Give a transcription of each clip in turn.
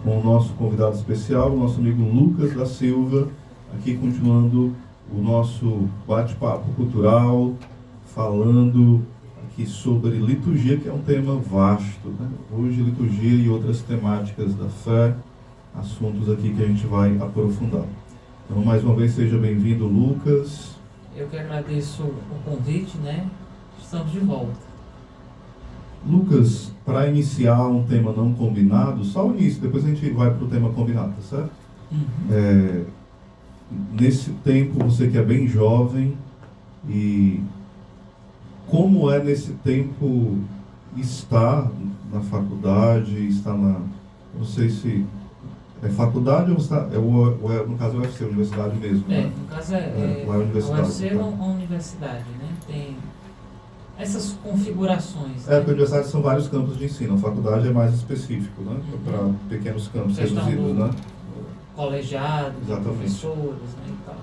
com o nosso convidado especial, o nosso amigo Lucas da Silva, aqui continuando o nosso bate-papo cultural, falando aqui sobre liturgia, que é um tema vasto, né? Hoje, liturgia e outras temáticas da fé, assuntos aqui que a gente vai aprofundar. Então, mais uma vez, seja bem-vindo, Lucas. Eu que agradeço o convite, né? Estamos de volta. Lucas, para iniciar um tema não combinado, só o início, depois a gente vai para o tema combinado, tá certo? Nesse tempo, você que é bem jovem, e como é nesse tempo estar na faculdade, estar na... Não sei se é faculdade ou está, no caso é UFC, universidade mesmo, né? No caso lá é universidade. A UFC é uma universidade, né? Tem essas configurações. Porque a universidade são vários campos de ensino, a faculdade é mais específico, né? Para pequenos campos reduzidos, né? Colegiados, professores, né, e tal.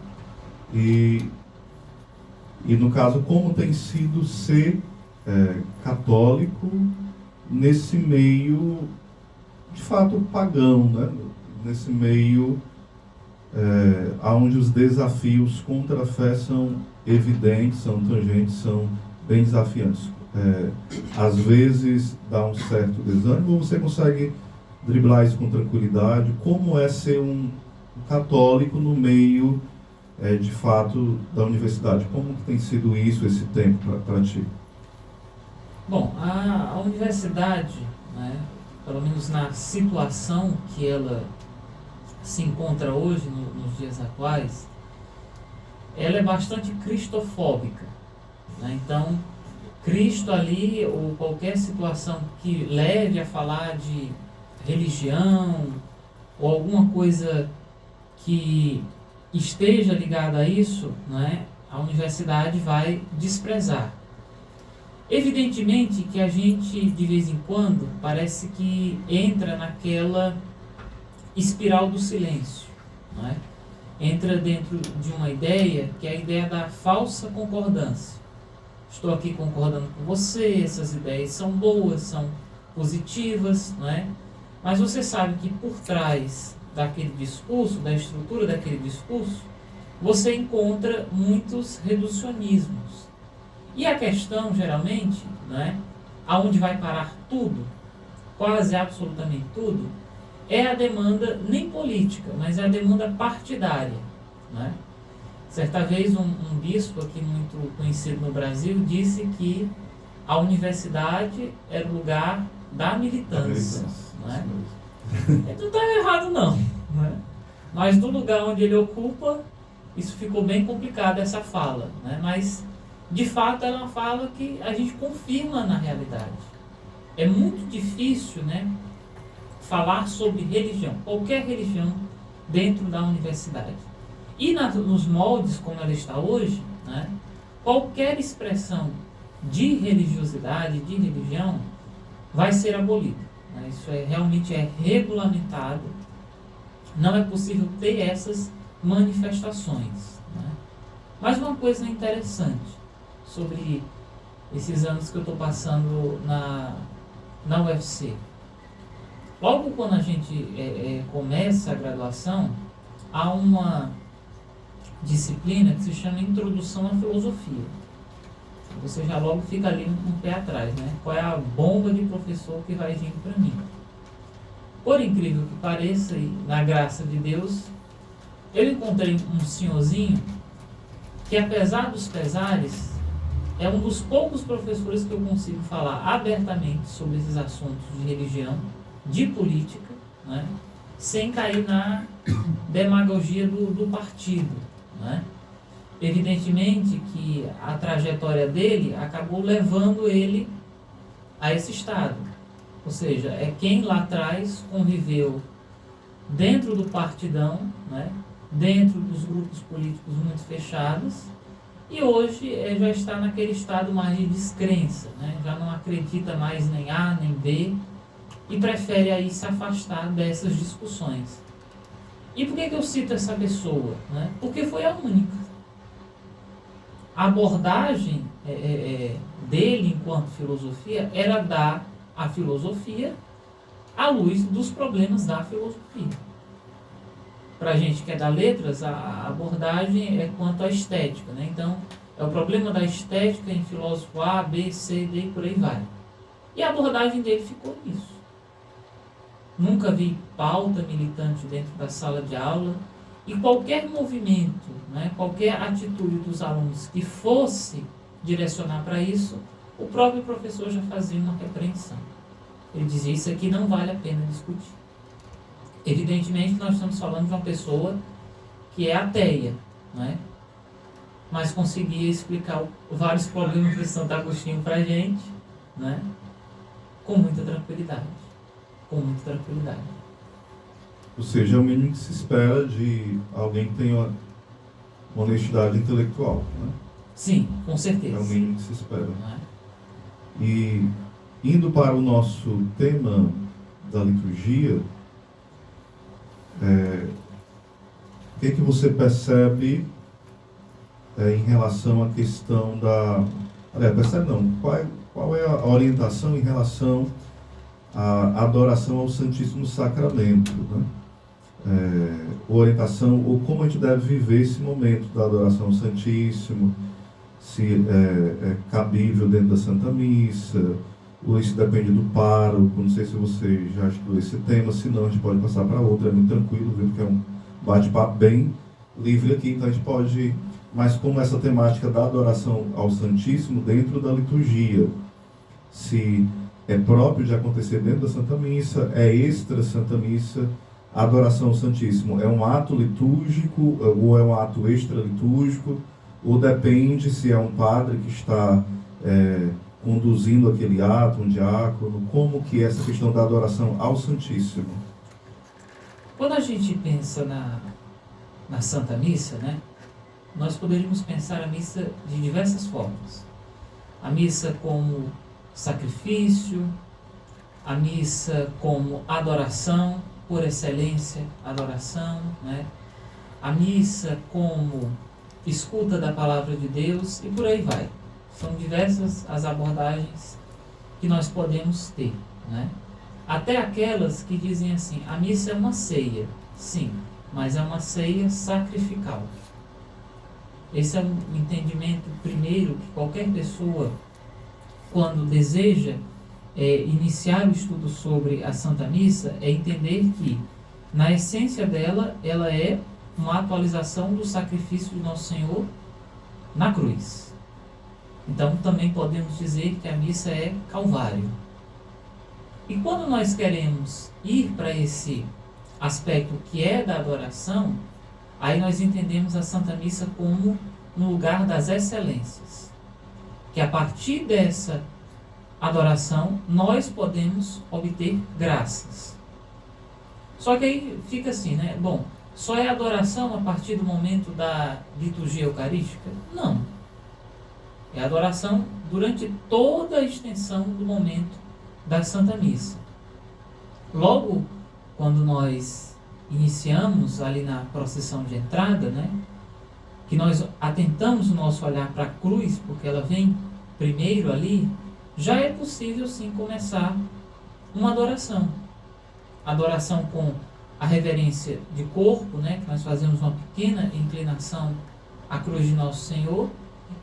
E no caso, como tem sido ser católico nesse meio, de fato, pagão, né? Nesse meio onde os desafios contra a fé são evidentes, são tangentes, são bem desafiantes. Às vezes dá um certo desânimo, ou você consegue driblar isso com tranquilidade? Como é ser um católico no meio, de fato, da universidade? Como que tem sido isso, esse tempo para ti? Bom, a universidade, né, pelo menos na situação que ela se encontra hoje, nos dias atuais, ela é bastante cristofóbica, né? Então, Cristo ali, ou qualquer situação que leve a falar de religião, ou alguma coisa que esteja ligada a isso, né, a universidade vai desprezar. Evidentemente que a gente, de vez em quando, parece que entra naquela espiral do silêncio, né? Entra dentro de uma ideia, que é a ideia da falsa concordância. Estou aqui concordando com você, essas ideias são boas, são positivas, não é? Mas você sabe que por trás daquele discurso, da estrutura daquele discurso, você encontra muitos reducionismos. E a questão, geralmente, né, aonde vai parar tudo, quase absolutamente tudo, é a demanda nem política, mas é a demanda partidária, né? Certa vez um bispo aqui muito conhecido no Brasil disse que a universidade era o lugar da militância, né? Ele não está errado não, né? Mas no lugar onde ele ocupa, isso ficou bem complicado, essa fala, né? Mas de fato ela é uma fala que a gente confirma na realidade. É muito difícil, né, falar sobre religião, qualquer religião, dentro da universidade. E nos moldes como ela está hoje, né, qualquer expressão de religiosidade, de religião, vai ser abolida, né? Isso realmente é regulamentado. Não é possível ter essas manifestações, né? Mas uma coisa interessante sobre esses anos que eu estou passando na UFC. Logo quando a gente começa a graduação, há uma disciplina que se chama Introdução à Filosofia. Você já logo fica ali um pé atrás, né? Qual é a bomba de professor que vai vir para mim? Por incrível que pareça, e na graça de Deus, eu encontrei um senhorzinho que, apesar dos pesares, é um dos poucos professores que eu consigo falar abertamente sobre esses assuntos de religião, de política, né, sem cair na demagogia do partido, né? Evidentemente que a trajetória dele acabou levando ele a esse estado. Ou seja, é quem lá atrás conviveu dentro do partidão, né, dentro dos grupos políticos muito fechados, e hoje já está naquele estado mais de descrença, né? Já não acredita mais nem A nem B e prefere aí se afastar dessas discussões. E por que eu cito essa pessoa, né? Porque foi a única. A abordagem dele enquanto filosofia era dar à filosofia à luz dos problemas da filosofia. Para a gente que é da letras, a abordagem é quanto à estética, né? Então, é o problema da estética em filósofo A, B, C, D, por aí vai. E a abordagem dele ficou nisso. Nunca vi pauta militante dentro da sala de aula, e qualquer movimento, né, qualquer atitude dos alunos que fosse direcionar para isso, o próprio professor já fazia uma repreensão. Ele dizia: isso aqui não vale a pena discutir. Evidentemente, nós estamos falando de uma pessoa que é ateia, né? Mas conseguia explicar vários problemas de Santo Agostinho para a gente, né? Com muita tranquilidade. Com muita tranquilidade. Ou seja, é o mínimo que se espera de alguém que tenha uma honestidade intelectual, né? Sim, com certeza. É o mínimo que se espera. Né? E indo para o nosso tema da liturgia, o que você percebe em relação à questão da... Aliás, percebe não, qual é a orientação em relação à adoração ao Santíssimo Sacramento, né? Orientação, ou como a gente deve viver esse momento da adoração ao Santíssimo, se é cabível dentro da Santa Missa, ou isso depende do pároco. Não sei se você já estudou esse tema, se não a gente pode passar para outro, é muito tranquilo, viu? Porque é um bate-papo bem livre aqui, então a gente pode... Mas como essa temática da adoração ao Santíssimo dentro da liturgia, se é próprio de acontecer dentro da Santa Missa, é extra Santa Missa, a adoração ao Santíssimo é um ato litúrgico ou é um ato extra litúrgico, ou depende se é um padre que está conduzindo aquele ato, um diácono, como que é essa questão da adoração ao Santíssimo? Quando a gente pensa na Santa Missa, né, nós poderíamos pensar a missa de diversas formas. A missa como sacrifício, a missa como adoração, por excelência, adoração, né? A missa como escuta da palavra de Deus, e por aí vai. São diversas as abordagens que nós podemos ter, né? Até aquelas que dizem assim: a missa é uma ceia. Sim, mas é uma ceia sacrificial. Esse é um entendimento primeiro que qualquer pessoa, quando deseja iniciar o estudo sobre a Santa Missa, é entender que, na essência dela, ela é uma atualização do sacrifício de Nosso Senhor na cruz. Então, também podemos dizer que a missa é Calvário. E quando nós queremos ir para esse aspecto que é da adoração, aí nós entendemos a Santa Missa como um lugar das excelências. Que a partir dessa adoração, nós podemos obter graças. Só que aí fica assim, né? Bom, só é adoração a partir do momento da liturgia eucarística? Não. É adoração durante toda a extensão do momento da Santa Missa. Logo, quando nós iniciamos ali na procissão de entrada, né? Que nós atentamos o nosso olhar para a cruz, porque ela vem primeiro ali, já é possível sim começar uma adoração. Adoração com a reverência de corpo, né, que nós fazemos uma pequena inclinação à cruz de Nosso Senhor,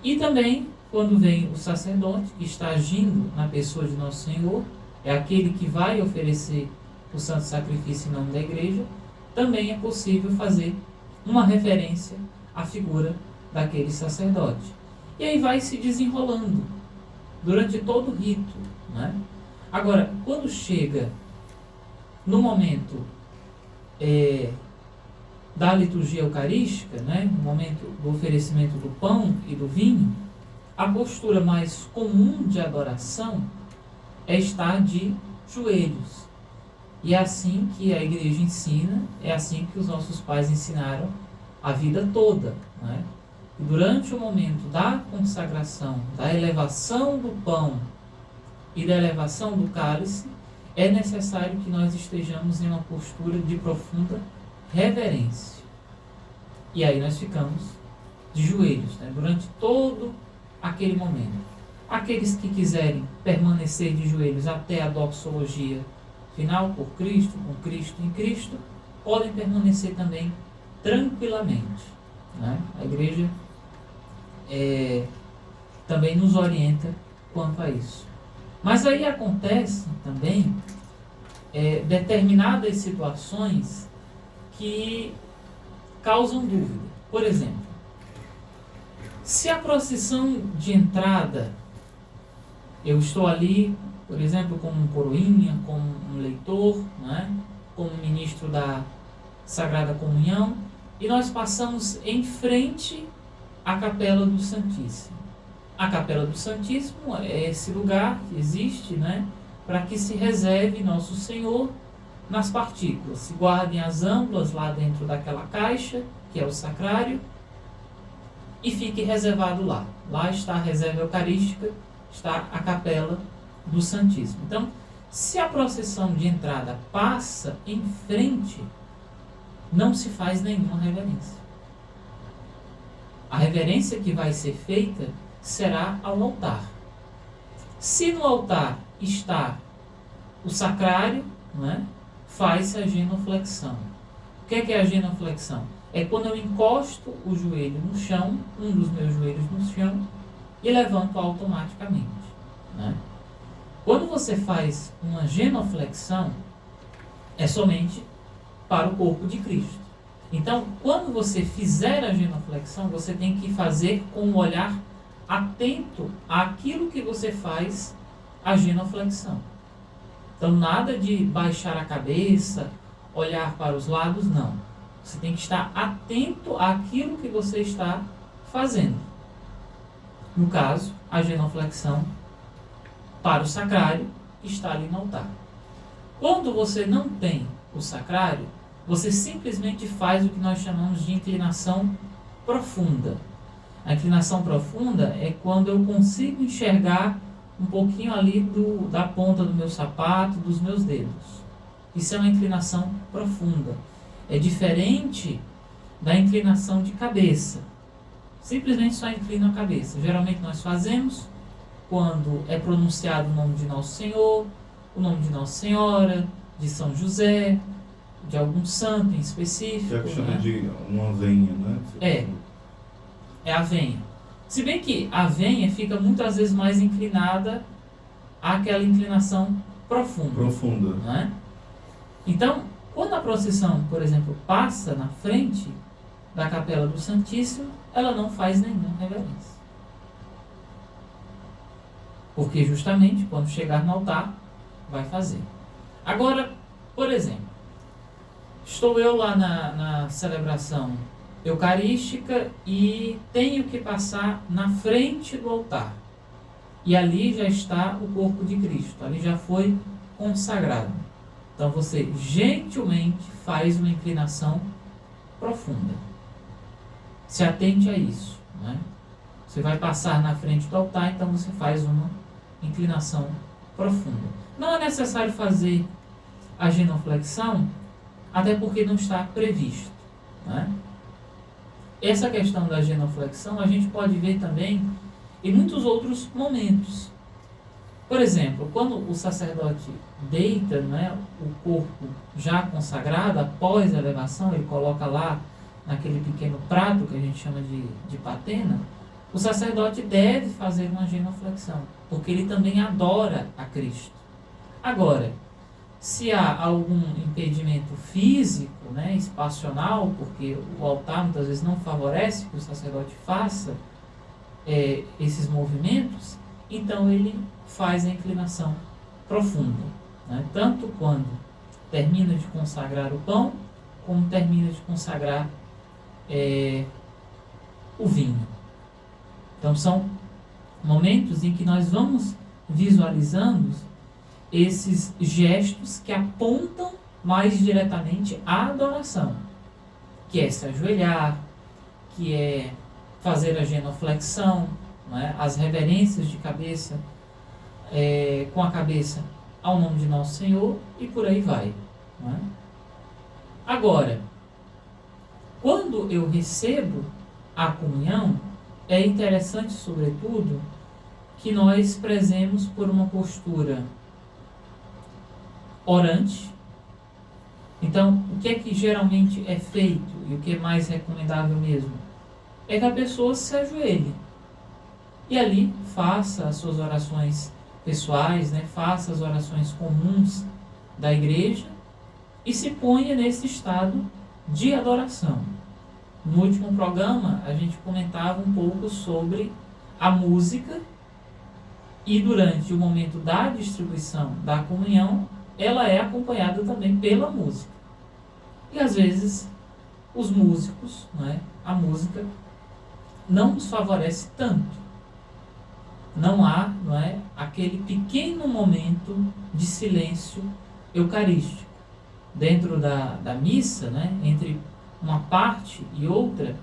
e também quando vem o sacerdote que está agindo na pessoa de Nosso Senhor, é aquele que vai oferecer o santo sacrifício em nome da igreja, também é possível fazer uma referência à figura daquele sacerdote. E aí vai se desenrolando durante todo o rito, né? Agora, quando chega no momento da liturgia eucarística, né, no momento do oferecimento do pão e do vinho, a postura mais comum de adoração é estar de joelhos. E é assim que a igreja ensina, é assim que os nossos pais ensinaram a vida toda, né? E durante o momento da consagração, da elevação do pão e da elevação do cálice, é necessário que nós estejamos em uma postura de profunda reverência. E aí nós ficamos de joelhos, né, durante todo aquele momento. Aqueles que quiserem permanecer de joelhos até a doxologia final por Cristo, com Cristo em Cristo, podem permanecer também tranquilamente. Né? A igreja também nos orienta quanto a isso. Mas aí acontecem também determinadas situações que causam dúvida. Por exemplo, se a procissão de entrada, eu estou ali, por exemplo, como um coroinha, como um leitor, né? Como ministro da Sagrada Comunhão, e nós passamos em frente à Capela do Santíssimo. A Capela do Santíssimo é esse lugar que existe, né, para que se reserve Nosso Senhor nas partículas. Se guardem as âmbulas lá dentro daquela caixa, que é o sacrário, e fique reservado lá. Lá está a reserva eucarística, está a Capela do Santíssimo. Então, se a procissão de entrada passa em frente, não se faz nenhuma reverência. A reverência que vai ser feita será ao altar. Se no altar está o sacrário, né, faz-se a genuflexão. O que é a genuflexão? É quando eu encosto o joelho no chão, um dos meus joelhos no chão, e levanto automaticamente. Né? Quando você faz uma genuflexão, é somente para o corpo de Cristo. Então, quando você fizer a genuflexão, você tem que fazer com um olhar atento àquilo que você faz a genuflexão. Então, nada de baixar a cabeça, olhar para os lados, não. Você tem que estar atento àquilo que você está fazendo. No caso, a genuflexão para o sacrário está ali no altar. Quando você não tem o sacrário, você simplesmente faz o que nós chamamos de inclinação profunda. A inclinação profunda é quando eu consigo enxergar um pouquinho ali da ponta do meu sapato, dos meus dedos. Isso é uma inclinação profunda. É diferente da inclinação de cabeça. Simplesmente só inclino a cabeça. Geralmente nós fazemos quando é pronunciado o nome de Nosso Senhor, o nome de Nossa Senhora, de São José, de algum santo em específico. É que chama, né, de uma venha, né? É a venha. Se bem que a venha fica muitas vezes mais inclinada àquela inclinação profunda. Né? Então, quando a procissão, por exemplo, passa na frente da Capela do Santíssimo, ela não faz nenhuma reverência. Porque justamente quando chegar no altar, vai fazer. Agora, por exemplo, estou eu lá na celebração eucarística e tenho que passar na frente do altar. E ali já está o corpo de Cristo, ali já foi consagrado. Então você gentilmente faz uma inclinação profunda. Se atente a isso. Né? Você vai passar na frente do altar, então você faz uma inclinação profunda. Não é necessário fazer a genuflexão, até porque não está previsto. Né? Essa questão da genuflexão a gente pode ver também em muitos outros momentos. Por exemplo, quando o sacerdote deita, né, o corpo já consagrado, após a elevação, ele coloca lá naquele pequeno prato que a gente chama de patena, o sacerdote deve fazer uma genuflexão, porque ele também adora a Cristo. Agora, se há algum impedimento físico, né, espacional, porque o altar muitas vezes não favorece que o sacerdote faça esses movimentos, então ele faz a inclinação profunda. Né, tanto quando termina de consagrar o pão, como termina de consagrar o vinho. Então são momentos em que nós vamos visualizando esses gestos que apontam mais diretamente à adoração, que é se ajoelhar, que é fazer a genuflexão, né, as reverências de cabeça, com a cabeça ao nome de Nosso Senhor, e por aí vai. Né? Agora, quando eu recebo a comunhão, é interessante, sobretudo, que nós prezemos por uma postura orante. Então, o que é que geralmente é feito e o que é mais recomendável mesmo? É que a pessoa se ajoelhe e ali faça as suas orações pessoais, né? Faça as orações comuns da igreja e se ponha nesse estado de adoração. No último programa, a gente comentava um pouco sobre a música e durante o momento da distribuição da comunhão, ela é acompanhada também pela música. E às vezes, os músicos, a música, não nos favorece tanto. Não há aquele pequeno momento de silêncio eucarístico. Dentro da missa, entre uma parte e outra,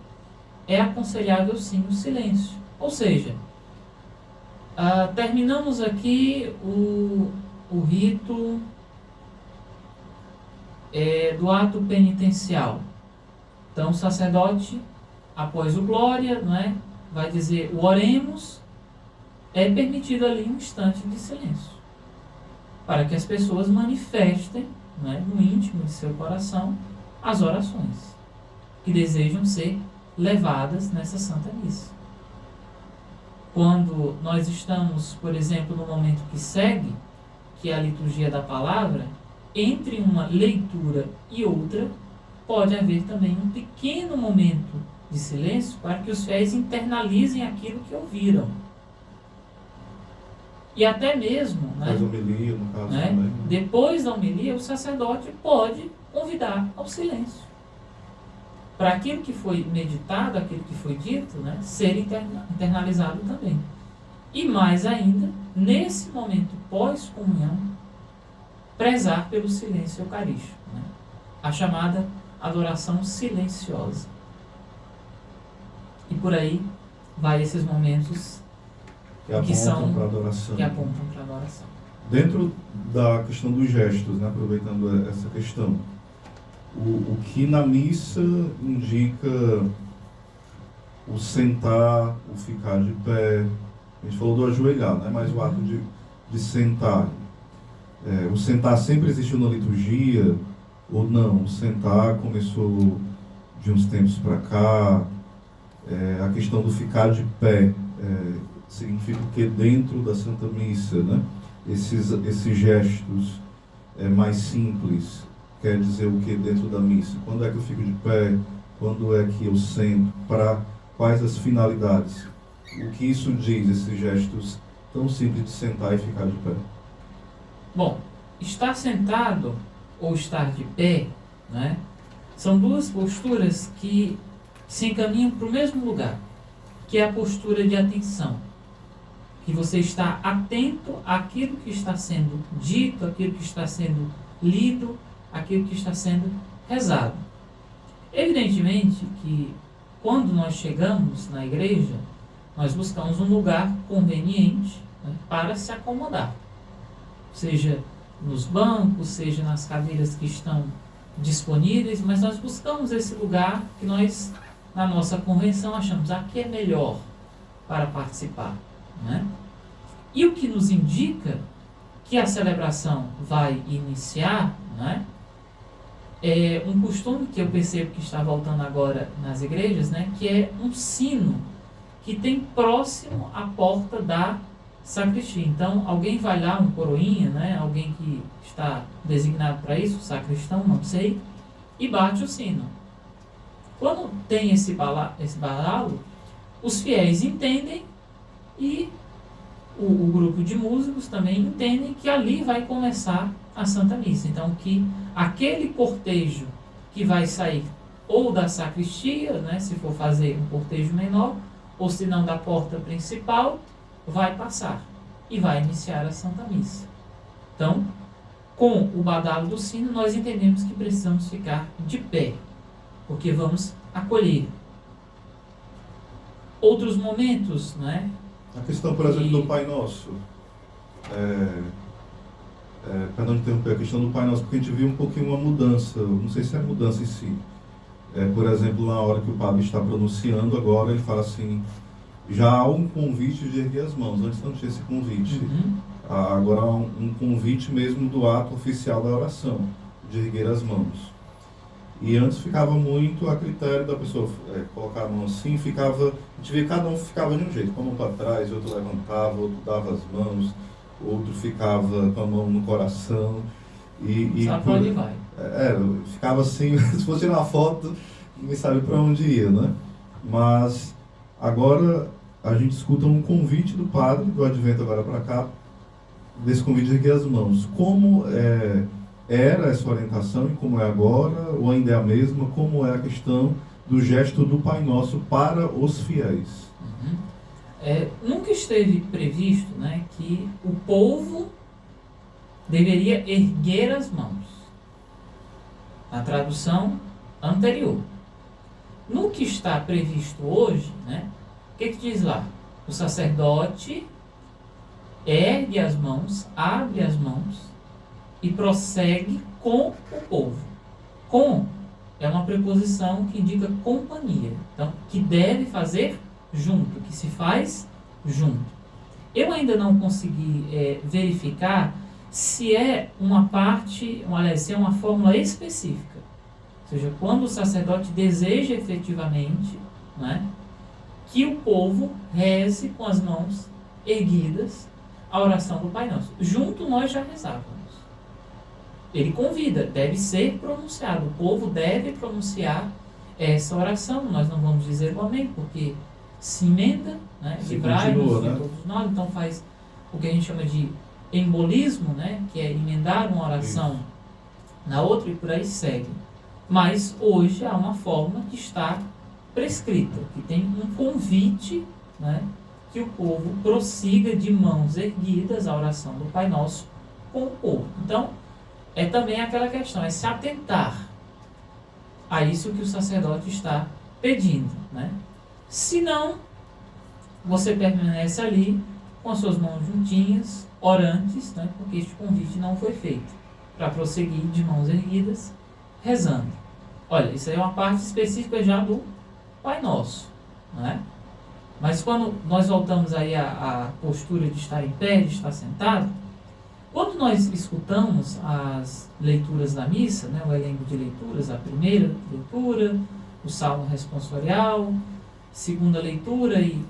é aconselhável sim o silêncio. Ou seja, terminamos aqui o rito do ato penitencial. Então o sacerdote, após o glória, vai dizer o oremos, é permitido ali um instante de silêncio, para que as pessoas manifestem no íntimo de seu coração as orações que desejam ser levadas nessa Santa Missa. Quando nós estamos, por exemplo, no momento que segue, que é a liturgia da palavra, entre uma leitura e outra, pode haver também um pequeno momento de silêncio para que os fiéis internalizem aquilo que ouviram. E até mesmo, Faz homilia, no caso, também. Depois da homilia, o sacerdote pode convidar ao silêncio, para aquilo que foi meditado, aquilo que foi dito, ser internalizado também. E mais ainda, nesse momento pós-comunhão, prezar pelo silêncio eucarístico, a chamada adoração silenciosa. E por aí vai esses momentos que apontam para a adoração. Dentro da questão dos gestos, aproveitando essa questão, o que na missa indica o sentar, o ficar de pé. A gente falou do ajoelhar, mas o ato de sentar. O sentar sempre existiu na liturgia ou não? O sentar começou de uns tempos para cá. A questão do ficar de pé significa que dentro da Santa Missa, esses gestos mais simples, quer dizer o que dentro da missa? Quando é que eu fico de pé? Quando é que eu sento? Para quais as finalidades? O que isso diz, esses gestos tão simples de sentar e ficar de pé? Bom, estar sentado ou estar de pé, são duas posturas que se encaminham para o mesmo lugar, que é a postura de atenção, que você está atento àquilo que está sendo dito, àquilo que está sendo lido, àquilo que está sendo rezado. Evidentemente que quando nós chegamos na igreja, nós buscamos um lugar conveniente para se acomodar, seja nos bancos, seja nas cadeiras que estão disponíveis, mas nós buscamos esse lugar que nós, na nossa convenção, achamos aqui é melhor para participar. E o que nos indica que a celebração vai iniciar, é um costume que eu percebo que está voltando agora nas igrejas, que é um sino que tem próximo à porta da sacristia. Então, alguém vai lá, um coroinha, alguém que está designado para isso, sacristão, não sei, e bate o sino. Quando tem esse badalo, os fiéis entendem e o grupo de músicos também entendem que ali vai começar a Santa Missa. Então, que aquele cortejo que vai sair ou da sacristia, se for fazer um cortejo menor, ou se não da porta principal, vai passar e vai iniciar a Santa Missa. Então, com o badalo do sino, nós entendemos que precisamos ficar de pé, porque vamos acolher. Outros momentos, A questão, por exemplo, do Pai Nosso. Para não interromper, a questão do Pai Nosso, porque a gente viu um pouquinho uma mudança, não sei se é mudança em si. Por exemplo, na hora que o padre está pronunciando agora, ele fala assim, já há um convite de erguer as mãos, antes não tinha esse convite. Agora há um convite mesmo do ato oficial da oração, de erguer as mãos. E antes ficava muito a critério da pessoa colocar a mão assim, a gente via que cada um ficava de um jeito, com a mão para trás, outro levantava, outro dava as mãos, outro ficava com a mão no coração. Sabe para onde vai? Ficava assim, se fosse tirar uma foto, ninguém sabe para onde ia, né? Mas agora a gente escuta um convite do padre, do advento agora para cá, desse convite de erguer as mãos. Como era essa orientação e como é agora, ou ainda é a mesma, como é a questão do gesto do Pai Nosso para os fiéis? Nunca esteve previsto, né, que o povo deveria erguer as mãos. Na tradução anterior. No que está previsto hoje, né, o que diz lá? O sacerdote ergue as mãos, abre as mãos e prossegue com o povo. Com é uma preposição que indica companhia. Então, que deve fazer junto, que se faz junto. Eu ainda não consegui verificar se é uma parte, aliás, se é uma fórmula específica. Ou seja, quando o sacerdote deseja efetivamente, né, que o povo reze com as mãos erguidas a oração do Pai Nosso. Junto nós já rezávamos. Ele convida, deve ser pronunciado. O povo deve pronunciar essa oração. Nós não vamos dizer o amém, porque se emenda, né? Livrai-nos de todos nós. Então faz o que a gente chama de embolismo, né? Que é emendar uma oração na outra e por aí segue. Mas hoje há uma forma que está prescrita, que tem um convite, né? Que o povo prossiga de mãos erguidas a oração do Pai Nosso com o povo. Então, é também aquela questão, é se atentar a isso que o sacerdote está pedindo, né? Se não, você permanece ali com as suas mãos juntinhas, orantes, né? Porque este convite não foi feito para prosseguir de mãos erguidas, rezando. Olha, isso aí é uma parte específica já do Pai Nosso, né? Mas quando nós voltamos aí à postura de estar em pé, de estar sentado, quando nós escutamos as leituras da missa, né, o elenco de leituras, a primeira leitura, o salmo responsorial, segunda leitura e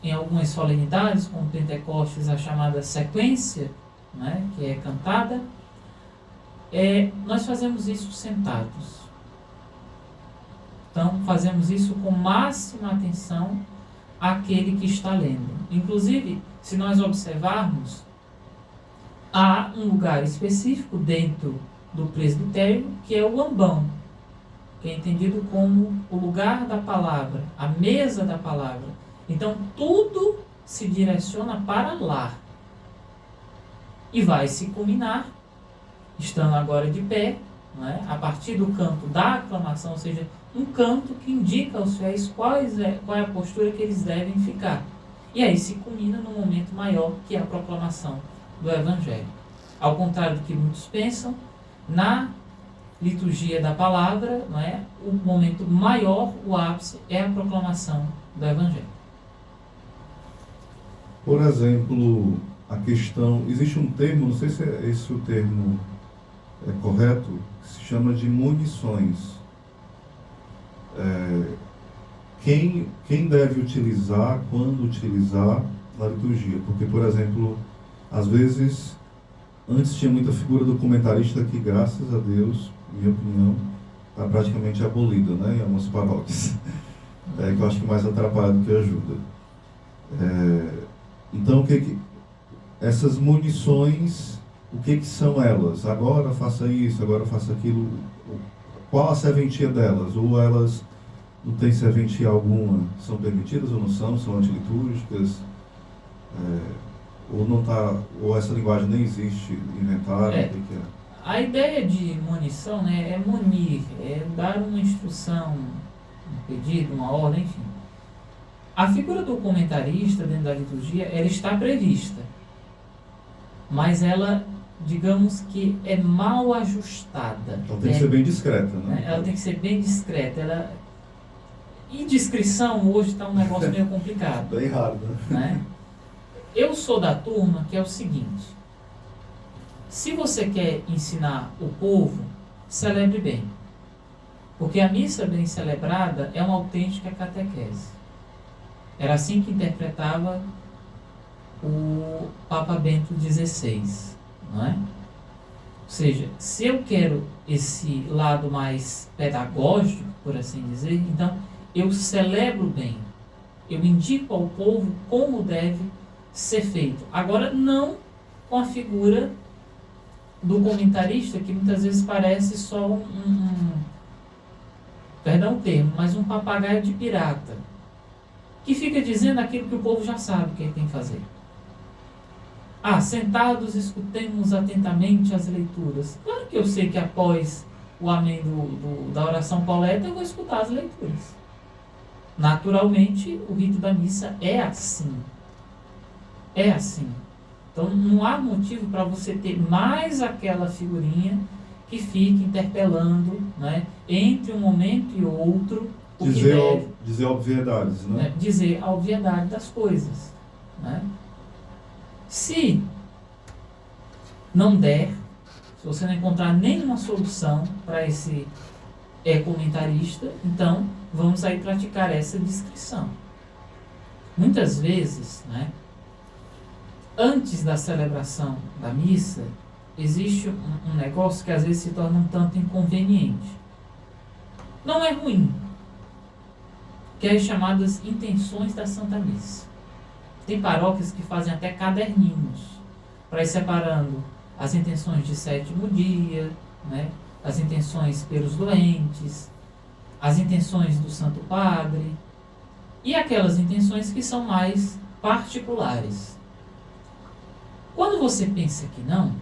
em algumas solenidades, como Pentecostes, a chamada sequência, né, que é cantada, nós fazemos isso sentados. Então, fazemos isso com máxima atenção àquele que está lendo. Inclusive, se nós observarmos, há um lugar específico dentro do presbitério, que é o ambão, que é entendido como o lugar da palavra, a mesa da palavra. Então, tudo se direciona para lá. E vai se culminar, estando agora de pé, né, a partir do canto da aclamação, ou seja, um canto que indica aos fiéis qual é a postura que eles devem ficar. E aí se culmina num momento maior, que é a proclamação do Evangelho. Ao contrário do que muitos pensam, na liturgia da palavra, não é, o momento maior, o ápice, é a proclamação do Evangelho. Por exemplo, a questão... Existe um termo, não sei se esse o termo é correto, que se chama de munições. Quem deve utilizar, quando utilizar na liturgia? Porque, por exemplo, às vezes, antes tinha muita figura do comentarista que, graças a Deus, minha opinião, está praticamente abolida, né, em algumas paróquias. Que eu acho que mais atrapalha do que ajuda. Então, essas munições, o que são elas? Agora faça isso, agora faça aquilo. Qual a serventia delas? Ou elas não têm serventia alguma? São permitidas ou não são? São antilitúrgicas? Ou não tá, ou essa linguagem nem existe, inventaram? A ideia de munição, né, é munir, é dar uma instrução, um pedido, uma ordem, enfim. A figura do comentarista dentro da liturgia, ela está prevista, mas ela, digamos que é mal ajustada. Então tem que ser bem discreta, né? Ela tem que ser bem discreta. Indiscrição hoje está um negócio meio complicado. Bem raro, né? Eu sou da turma que é o seguinte: se você quer ensinar o povo, celebre bem. Porque a missa bem celebrada é uma autêntica catequese. Era assim que interpretava o Papa Bento XVI, não é? Ou seja, se eu quero esse lado mais pedagógico, por assim dizer, então eu celebro bem. Eu indico ao povo como deve ser feito. Agora, não com a figura do comentarista, que muitas vezes parece só perdão o termo, mas um papagaio de pirata, que fica dizendo aquilo que o povo já sabe que ele tem que fazer. Sentados escutemos atentamente as leituras. Claro que eu sei que após o amém da oração coleta, eu vou escutar as leituras. Naturalmente, o rito da missa é assim. É assim. Então, não há motivo para você ter mais aquela figurinha que fica interpelando, né, entre um momento e outro, dizer obviedades, né? Dizer a obviedade das coisas, né? Se não der, se você não encontrar nenhuma solução para esse comentarista, então vamos aí praticar essa discrição. Muitas vezes, né, antes da celebração da missa, existe um negócio que às vezes se torna um tanto inconveniente. Não é ruim, que é as chamadas intenções da Santa Missa. Tem paróquias que fazem até caderninhos para ir separando as intenções de sétimo dia, né, as intenções pelos doentes, as intenções do Santo Padre e aquelas intenções que são mais particulares. Quando você pensa que não,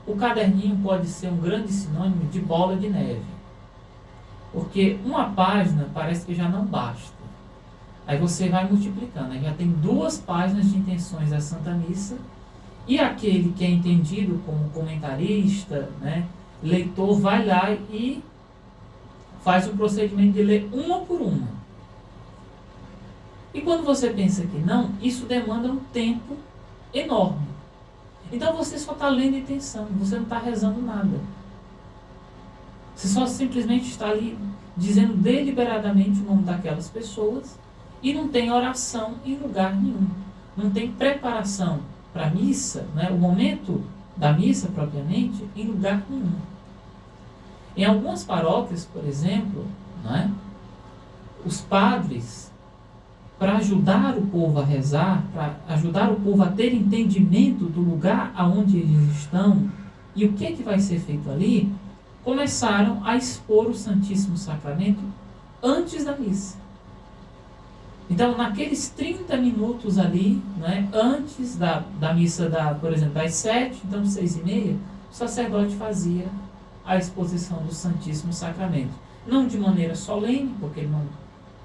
o caderninho pode ser um grande sinônimo de bola de neve. Porque uma página parece que já não basta. Aí você vai multiplicando. Aí já tem 2 páginas de intenções da Santa Missa. E aquele que é entendido como comentarista, né, leitor, vai lá e faz o procedimento de ler uma por uma. E quando você pensa que não, isso demanda um tempo enorme. Então você só está lendo intenção, você não está rezando nada. Você só simplesmente está ali dizendo deliberadamente o nome daquelas pessoas e não tem oração em lugar nenhum. Não tem preparação para a missa, né, o momento da missa propriamente, em lugar nenhum. Em algumas paróquias, por exemplo, né, os padres, para ajudar o povo a rezar, para ajudar o povo a ter entendimento do lugar aonde eles estão e o que vai ser feito ali, começaram a expor o Santíssimo Sacramento antes da missa. Então, naqueles 30 minutos ali, né, antes da missa, por exemplo, das 7, então 6h30, o sacerdote fazia a exposição do Santíssimo Sacramento. Não de maneira solene, porque ele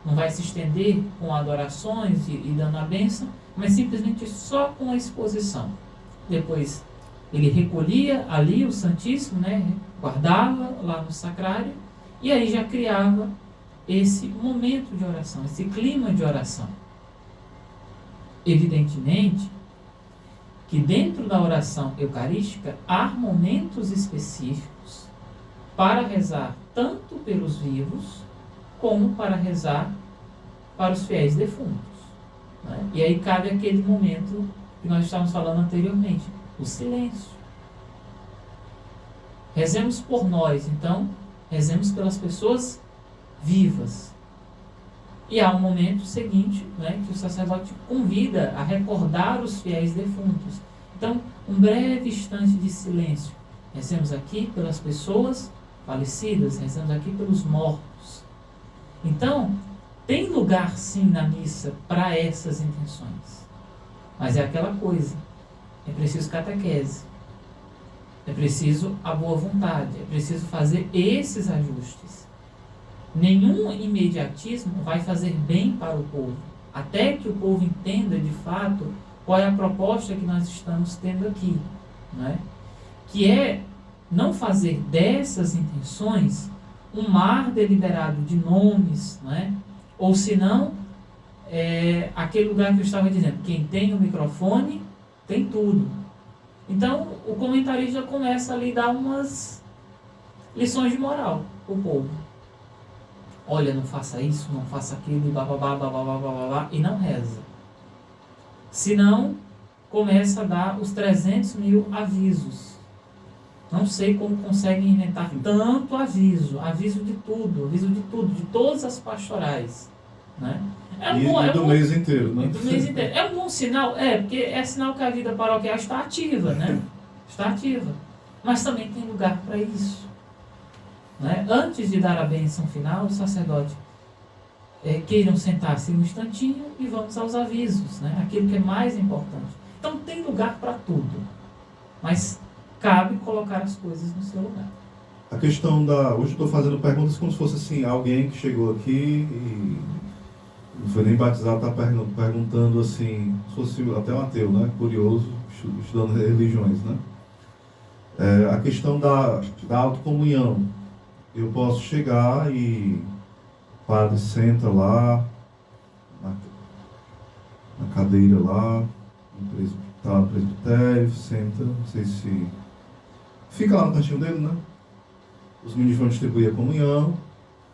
não vai se estender com adorações e dando a bênção, mas simplesmente só com a exposição. Depois ele recolhia ali o Santíssimo, né, guardava lá no sacrário, e aí já criava esse momento de oração, esse clima de oração. Evidentemente que dentro da oração eucarística há momentos específicos para rezar tanto pelos vivos como para rezar para os fiéis defuntos, né? E aí cabe aquele momento que nós estávamos falando anteriormente, o silêncio. Rezemos por nós, então, rezemos pelas pessoas vivas. E há um momento seguinte, né, que o sacerdote convida a recordar os fiéis defuntos. Então, um breve instante de silêncio. Rezemos aqui pelas pessoas falecidas, rezemos aqui pelos mortos. Então, tem lugar sim na missa para essas intenções. Mas é aquela coisa, é preciso catequese, é preciso a boa vontade, é preciso fazer esses ajustes. Nenhum imediatismo vai fazer bem para o povo, até que o povo entenda de fato qual é a proposta que nós estamos tendo aqui, né? Que é não fazer dessas intenções um mar deliberado de nomes, né? Ou senão, aquele lugar que eu estava dizendo, quem tem o microfone, tem tudo. Então, o comentarista começa ali a dar umas lições de moral para o povo. Olha, não faça isso, não faça aquilo, e bababá, bababá, bababá, e não reza. Senão, começa a dar os 300 mil avisos. Não sei como conseguem inventar tanto aviso de tudo, de todas as pastorais, né? Do mês inteiro, né? Do mês inteiro. É um bom sinal? Porque é sinal que a vida paroquial está ativa, né? Está ativa. Mas também tem lugar para isso, né? Antes de dar a bênção final, o sacerdote queiram sentar-se um instantinho e vamos aos avisos, né? Aquilo que é mais importante. Então tem lugar para tudo, mas cabe colocar as coisas no seu lugar. A questão hoje eu estou fazendo perguntas como se fosse assim, alguém que chegou aqui e não foi nem batizado, está perguntando assim, se fosse até um ateu, né? Curioso, estudando religiões, né? A questão da autocomunhão. Eu posso chegar e o padre senta lá, na cadeira lá, está no presbitério, senta, não sei se... Fica lá no cantinho dele, né? Os meninos vão distribuir a comunhão,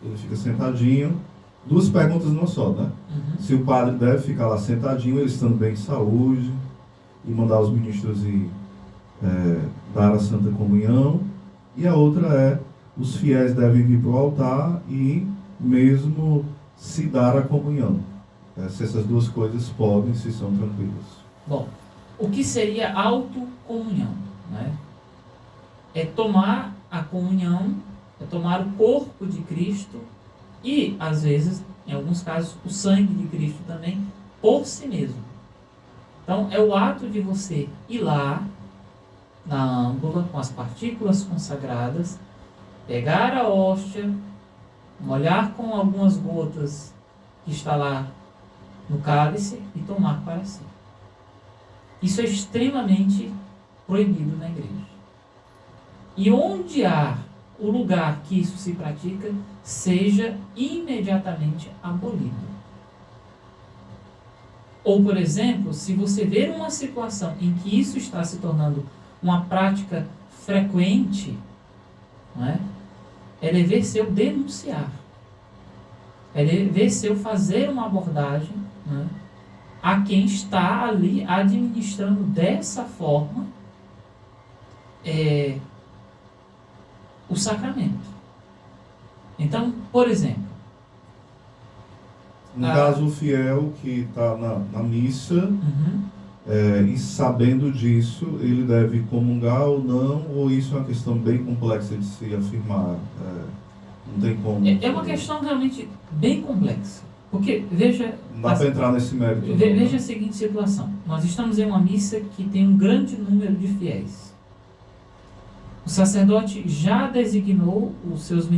ele fica sentadinho. 2 perguntas numa só, né? Uhum. Se o padre deve ficar lá sentadinho, ele estando bem de saúde, e mandar os ministros ir dar a Santa Comunhão. E a outra é, os fiéis devem vir para o altar e mesmo se dar a comunhão. Se essas 2 coisas podem, se são tranquilas. Bom, o que seria autocomunhão, né? É tomar a comunhão, é tomar o corpo de Cristo e, às vezes, em alguns casos, o sangue de Cristo também, por si mesmo. Então, é o ato de você ir lá, na âmbula, com as partículas consagradas, pegar a hóstia, molhar com algumas gotas que está lá no cálice e tomar para si. Isso é extremamente proibido na igreja. E onde há o lugar que isso se pratica, seja imediatamente abolido. Ou, por exemplo, se você ver uma situação em que isso está se tornando uma prática frequente, não é? É dever seu denunciar. É dever seu fazer uma abordagem, não é? A quem está ali administrando dessa forma o sacramento. Então, por exemplo, no caso, o fiel que está na missa, e sabendo disso, ele deve comungar ou não, ou isso é uma questão bem complexa de se afirmar? Não tem como. É uma questão realmente bem complexa. Porque, veja... Não dá para entrar nesse mérito. Veja a seguinte situação. Nós estamos em uma missa que tem um grande número de fiéis. O sacerdote já designou os seus